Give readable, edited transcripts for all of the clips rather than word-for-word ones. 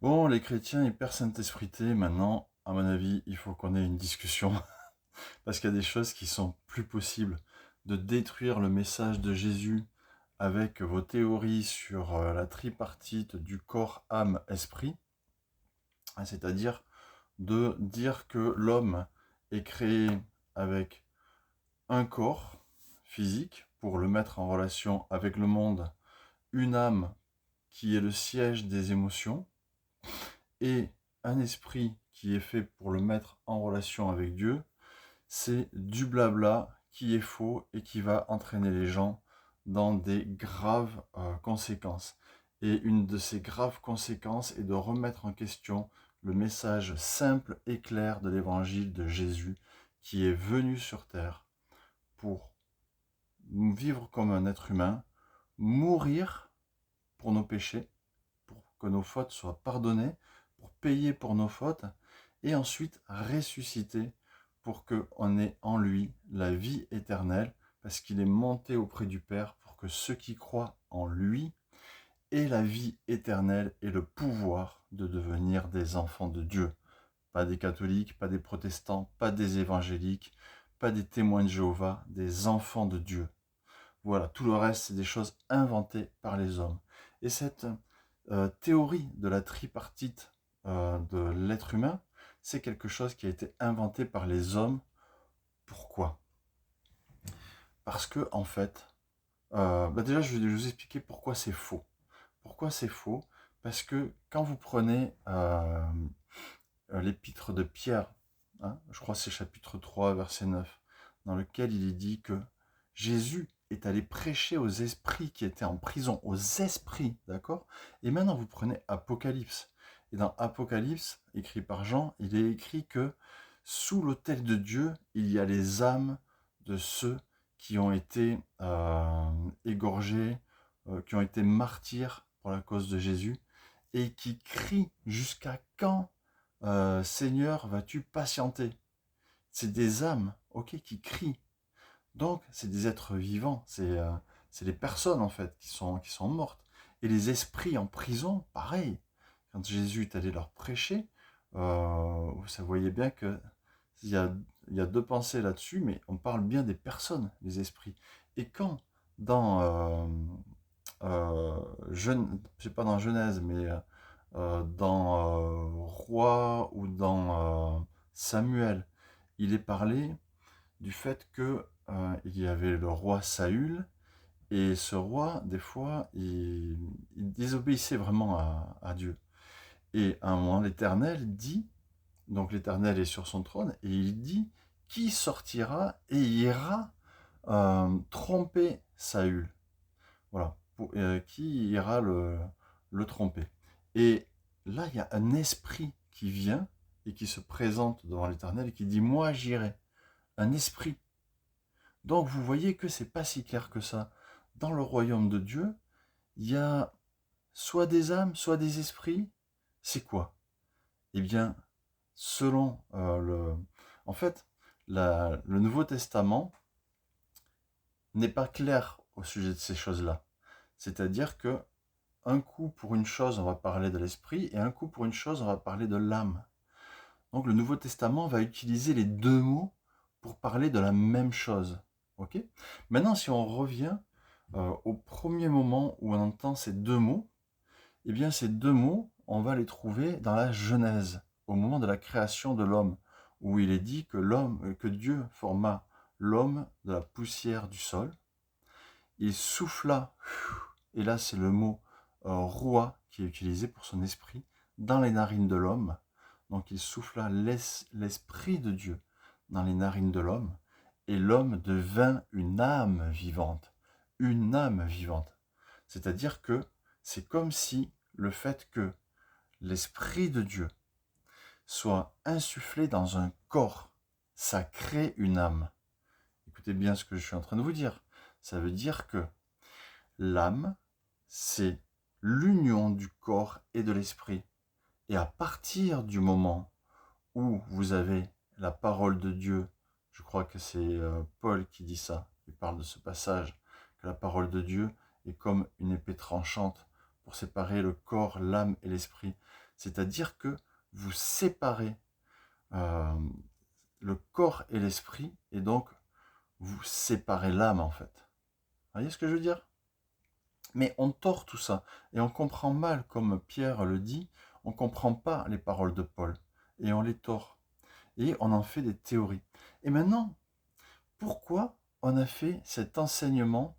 Bon, les chrétiens hyper saint-esprités, maintenant, à mon avis, il faut qu'on ait une discussion. Parce qu'il y a des choses qui sont plus possibles. De détruire le message de Jésus avec vos théories sur la tripartite du corps, âme, esprit. C'est-à-dire de dire que l'homme est créé avec un corps physique pour le mettre en relation avec le monde, une âme qui est le siège des émotions, et un esprit qui est fait pour le mettre en relation avec Dieu, c'est du blabla qui est faux et qui va entraîner les gens dans des graves conséquences. Et une de ces graves conséquences est de remettre en question le message simple et clair de l'évangile de Jésus qui est venu sur terre pour vivre comme un être humain, mourir pour nos péchés, pour que nos fautes soient pardonnées, pour payer pour nos fautes, et ensuite ressusciter pour qu'on ait en lui la vie éternelle, parce qu'il est monté auprès du Père pour que ceux qui croient en lui aient la vie éternelle et le pouvoir de devenir des enfants de Dieu. Pas des catholiques, pas des protestants, pas des évangéliques, pas des témoins de Jéhovah, des enfants de Dieu. Voilà, tout le reste, c'est des choses inventées par les hommes. Et cette théorie de la tripartite de l'être humain, c'est quelque chose qui a été inventé par les hommes. Pourquoi? Parce que, en fait, déjà, je vais vous expliquer pourquoi c'est faux. Pourquoi c'est faux? Parce que quand vous prenez l'épître de Pierre, hein, je crois que c'est chapitre 3, verset 9, dans lequel il est dit que Jésus est allé prêcher aux esprits qui étaient en prison, aux esprits, d'accord? Et maintenant, vous prenez Apocalypse. Et dans Apocalypse, écrit par Jean, il est écrit que sous l'autel de Dieu, il y a les âmes de ceux qui ont été égorgés, qui ont été martyrs pour la cause de Jésus, et qui crient jusqu'à quand, Seigneur, vas-tu patienter? C'est des âmes, ok, qui crient. Donc, c'est des êtres vivants, c'est les personnes en fait qui sont mortes. Et les esprits en prison, pareil. Quand Jésus est allé leur prêcher, ça voyait bien que il y a, il y a deux pensées là-dessus, mais on parle bien des personnes, les esprits. Et quand dans je sais pas dans Genèse, mais dans Roi ou dans Samuel, il est parlé du fait que il y avait le roi Saül, et ce roi, des fois, il désobéissait vraiment à Dieu. Et à un moment, l'Éternel dit, donc l'Éternel est sur son trône, et il dit, qui sortira et ira tromper Saül? Voilà, qui ira le tromper? Et là, il y a un esprit qui vient et qui se présente devant l'Éternel et qui dit, moi j'irai. Un esprit. Donc vous voyez que c'est pas si clair que ça. Dans le royaume de Dieu, il y a soit des âmes, soit des esprits. C'est quoi? Eh bien, selon En fait, le Nouveau Testament n'est pas clair au sujet de ces choses-là. C'est-à-dire que un coup pour une chose, on va parler de l'esprit, et un coup pour une chose, on va parler de l'âme. Donc le Nouveau Testament va utiliser les deux mots pour parler de la même chose. Ok? Maintenant, si on revient au premier moment où on entend ces deux mots, eh bien ces deux mots, on va les trouver dans la Genèse, au moment de la création de l'homme, où il est dit que Dieu forma l'homme de la poussière du sol. Il souffla, et là c'est le mot roi qui est utilisé pour son esprit, dans les narines de l'homme. Donc il souffla l'esprit de Dieu dans les narines de l'homme, et l'homme devint une âme vivante. Une âme vivante. C'est-à-dire que c'est comme si le fait que l'esprit de Dieu soit insufflé dans un corps, ça crée une âme. Écoutez bien ce que je suis en train de vous dire. Ça veut dire que l'âme, c'est l'union du corps et de l'esprit. Et à partir du moment où vous avez la parole de Dieu, je crois que c'est Paul qui dit ça, il parle de ce passage, que la parole de Dieu est comme une épée tranchante pour séparer le corps, l'âme et l'esprit. C'est-à-dire que vous séparez euh, le corps et l'esprit, et donc vous séparez l'âme en fait. Vous voyez ce que je veux dire? Mais on tord tout ça, et on comprend mal, comme Pierre le dit, on ne comprend pas les paroles de Paul, et on les tord, et on en fait des théories. Et maintenant, pourquoi on a fait cet enseignement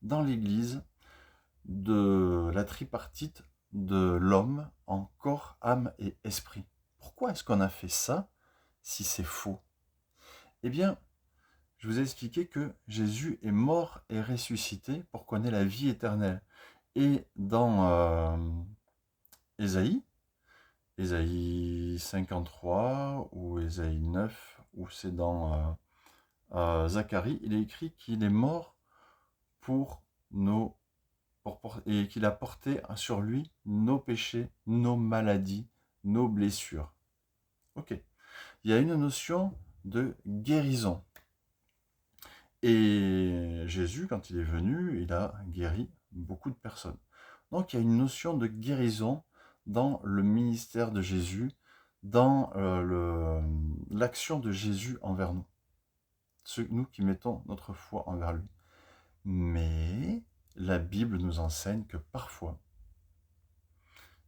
dans l'Église de la tripartite de l'homme en corps, âme et esprit? Pourquoi est-ce qu'on a fait ça si c'est faux? Eh bien, je vous ai expliqué que Jésus est mort et ressuscité pour qu'on ait la vie éternelle. Et dans Ésaïe, Ésaïe 53 ou Ésaïe 9, ou c'est dans Zacharie, il est écrit qu'il est mort pour nos et qu'il a porté sur lui nos péchés, nos maladies, nos blessures. Ok. Il y a une notion de guérison. Et Jésus, quand il est venu, il a guéri beaucoup de personnes. Donc il y a une notion de guérison dans le ministère de Jésus, dans l'action de Jésus envers nous, nous qui mettons notre foi envers lui. Mais la Bible nous enseigne que parfois,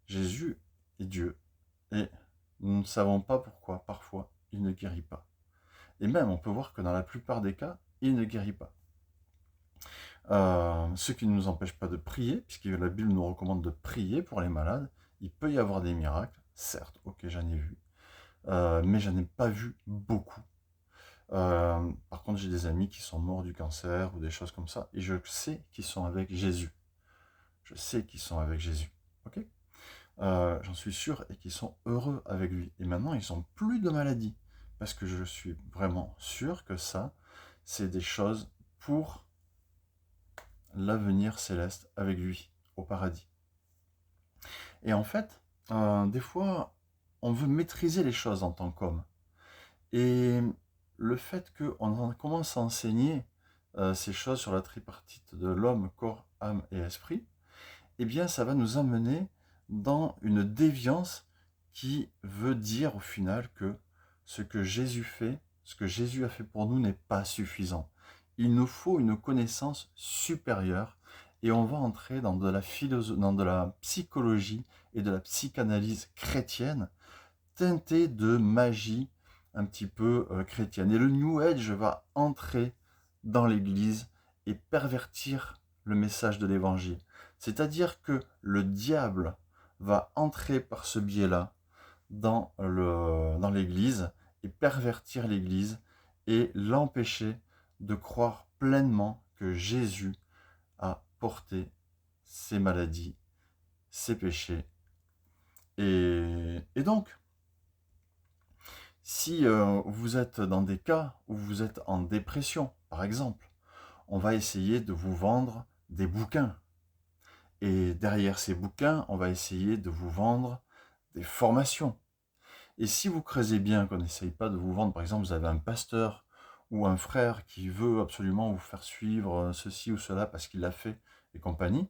Jésus est Dieu, et nous ne savons pas pourquoi, parfois, il ne guérit pas. Et même, on peut voir que dans la plupart des cas, il ne guérit pas. Ce qui ne nous empêche pas de prier, puisque la Bible nous recommande de prier pour les malades. Il peut y avoir des miracles, certes, ok, j'en ai vu, mais j'en ai pas vu beaucoup. Par contre, j'ai des amis qui sont morts du cancer ou des choses comme ça, et je sais qu'ils sont avec Jésus. Je sais qu'ils sont avec Jésus, ok? J'en suis sûr, et qu'ils sont heureux avec lui. Et maintenant, ils n'ont plus de maladie, parce que je suis vraiment sûr que ça, c'est des choses pour l'avenir céleste avec lui, au paradis. Et en fait, des fois, on veut maîtriser les choses en tant qu'homme. Et le fait qu'on commence à enseigner ces choses sur la tripartite de l'homme, corps, âme et esprit, eh bien, ça va nous amener dans une déviance qui veut dire au final que ce que Jésus fait, ce que Jésus a fait pour nous n'est pas suffisant. Il nous faut une connaissance supérieure, et on va entrer dans de la psychologie et de la psychanalyse chrétienne, teintée de magie un petit peu chrétienne. Et le New Age va entrer dans l'Église et pervertir le message de l'Évangile. C'est-à-dire que le diable va entrer par ce biais-là dans l'Église et pervertir l'Église et l'empêcher de croire pleinement que Jésus a porté ses maladies, ses péchés. Et donc, si vous êtes dans des cas où vous êtes en dépression, par exemple, on va essayer de vous vendre des bouquins. Et derrière ces bouquins, on va essayer de vous vendre des formations. Et si vous creusez bien, qu'on n'essaye pas de vous vendre, par exemple, vous avez un pasteur ou un frère qui veut absolument vous faire suivre ceci ou cela parce qu'il l'a fait et compagnie,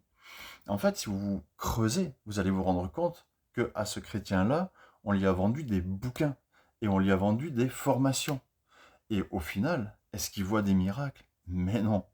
en fait, si vous creusez, vous allez vous rendre compte qu'à ce chrétien-là, on lui a vendu des bouquins et on lui a vendu des formations. Et au final, est-ce qu'il voit des miracles? Mais non.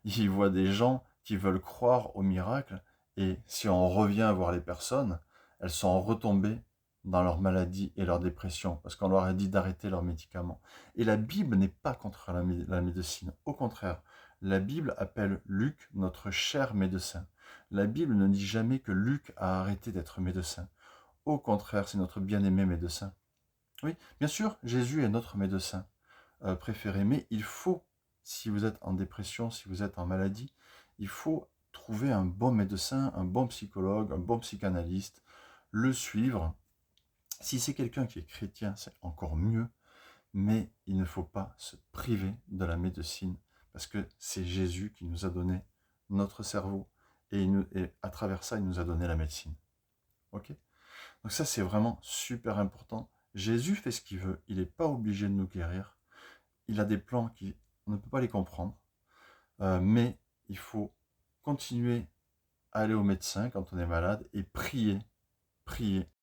Il voit des gens qui veulent croire aux miracles, et si on revient à voir les personnes, elles sont retombées dans leur maladie et leur dépression, parce qu'on leur a dit d'arrêter leurs médicaments. Et la Bible n'est pas contre la médecine. Au contraire, la Bible appelle Luc notre cher médecin. La Bible ne dit jamais que Luc a arrêté d'être médecin. Au contraire, c'est notre bien-aimé médecin. Oui, bien sûr, Jésus est notre médecin préféré, mais il faut, si vous êtes en dépression, si vous êtes en maladie, il faut trouver un bon médecin, un bon psychologue, un bon psychanalyste, le suivre. Si c'est quelqu'un qui est chrétien, c'est encore mieux, mais il ne faut pas se priver de la médecine, parce que c'est Jésus qui nous a donné notre cerveau, et à travers ça, il nous a donné la médecine. Ok? Donc ça, c'est vraiment super important. Jésus fait ce qu'il veut, il n'est pas obligé de nous guérir. Il a des plans qui, on ne peut pas les comprendre, mais il faut continuer à aller au médecin quand on est malade et prier, prier